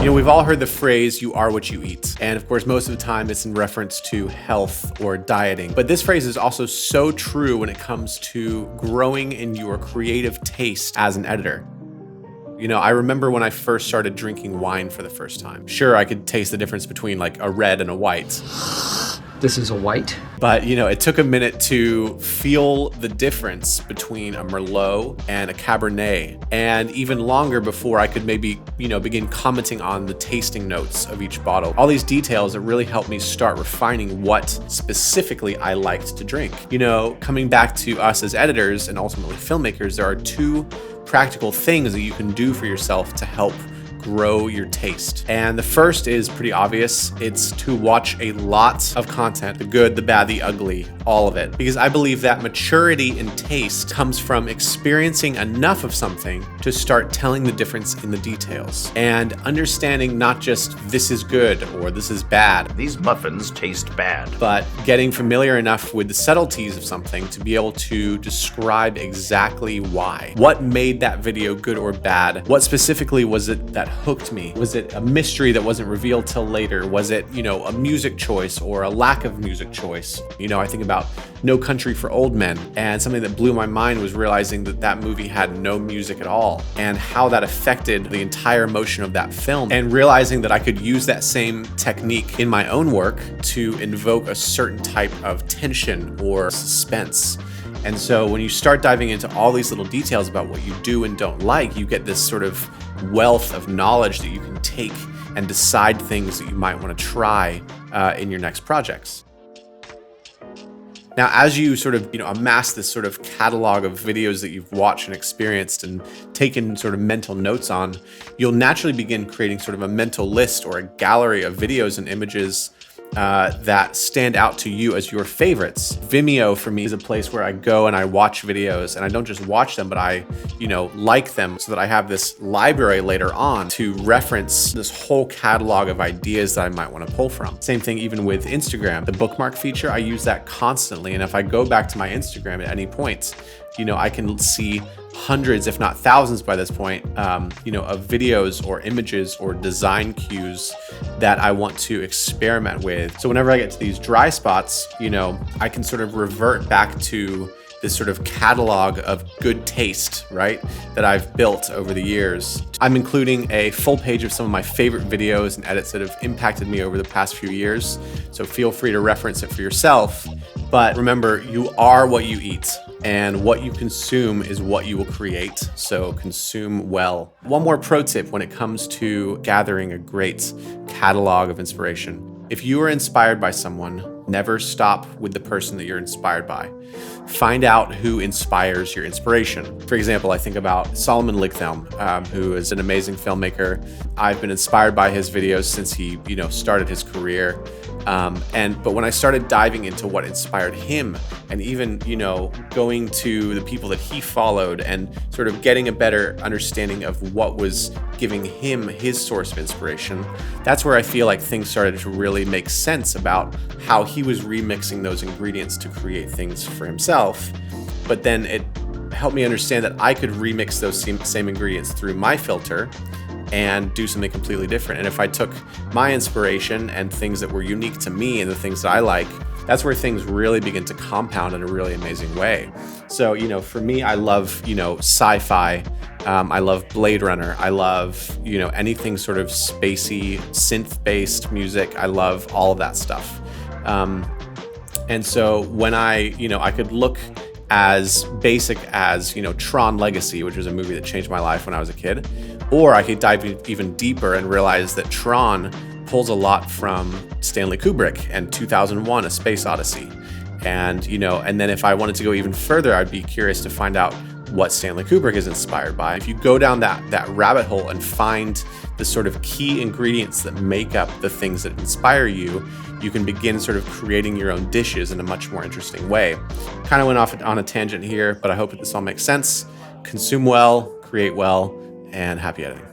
You know, we've all heard the phrase, you are what you eat. And of course, most of the time it's in reference to health or dieting. But this phrase is also so true when it comes to growing in your creative taste as an editor. You know, I remember when I first started drinking wine for the first time. Sure, I could taste the difference between like a red and a white. This is a white. But, you know, it took a minute to feel the difference between a Merlot and a Cabernet, and even longer before I could maybe, begin commenting on the tasting notes of each bottle. All these details that really helped me start refining what specifically I liked to drink. You know, coming back to us as editors and ultimately filmmakers, there are two practical things that you can do for yourself to help grow your taste. And the first is pretty obvious. It's to watch a lot of content, the good, the bad, the ugly, all of it. Because I believe that maturity in taste comes from experiencing enough of something to start telling the difference in the details and understanding not just this is good or this is bad. These muffins taste bad. But getting familiar enough with the subtleties of something to be able to describe exactly why. What made that video good or bad? What specifically was it that hooked me? Was it a mystery that wasn't revealed till later? Was it, a music choice or a lack of music choice? I think about No Country for Old Men, and something that blew my mind was realizing that that movie had no music at all and how that affected the entire emotion of that film, and realizing that I could use that same technique in my own work to invoke a certain type of tension or suspense. And so when you start diving into all these little details about what you do and don't like, you get this sort of wealth of knowledge that you can take and decide things that you might want to try in your next projects. Now, as you sort of, amass this sort of catalog of videos that you've watched and experienced and taken sort of mental notes on, you'll naturally begin creating sort of a mental list or a gallery of videos and images that stand out to you as your favorites. Vimeo for me is a place where I go and I watch videos, and I don't just watch them, but I, like them so that I have this library later on to reference this whole catalog of ideas that I might want to pull from. Same thing even with Instagram. The bookmark feature, I use that constantly. And if I go back to my Instagram at any point, I can see hundreds, if not thousands by this point, of videos or images or design cues that I want to experiment with. So whenever I get to these dry spots, I can sort of revert back to this sort of catalog of good taste, right, that I've built over the years. I'm including a full page of some of my favorite videos and edits that have impacted me over the past few years. So feel free to reference it for yourself. But remember, you are what you eat, and what you consume is what you will create. So consume well. One more pro tip when it comes to gathering a great catalog of inspiration. If you are inspired by someone, never stop with the person that you're inspired by. Find out who inspires your inspiration. For example, I think about Solomon Lighthelm, who is an amazing filmmaker. I've been inspired by his videos since he, started his career. But when I started diving into what inspired him, and even, going to the people that he followed and sort of getting a better understanding of what was giving him his source of inspiration, that's where I feel like things started to really make sense about how he was remixing those ingredients to create things for himself. But then it helped me understand that I could remix those same ingredients through my filter and do something completely different. And if I took my inspiration and things that were unique to me and the things that I like, that's where things really begin to compound in a really amazing way. So, for me, I love, sci-fi. I love Blade Runner. I love, anything sort of spacey, synth-based music. I love all of that stuff. And so when I could look as basic as, Tron Legacy, which was a movie that changed my life when I was a kid, or I could dive even deeper and realize that Tron pulls a lot from Stanley Kubrick and 2001: A Space Odyssey. And, and then if I wanted to go even further, I'd be curious to find out what Stanley Kubrick is inspired by. If you go down that rabbit hole and find the sort of key ingredients that make up the things that inspire you, you can begin sort of creating your own dishes in a much more interesting way. Kind of went off on a tangent here, but I hope that this all makes sense. Consume well, create well, and happy editing.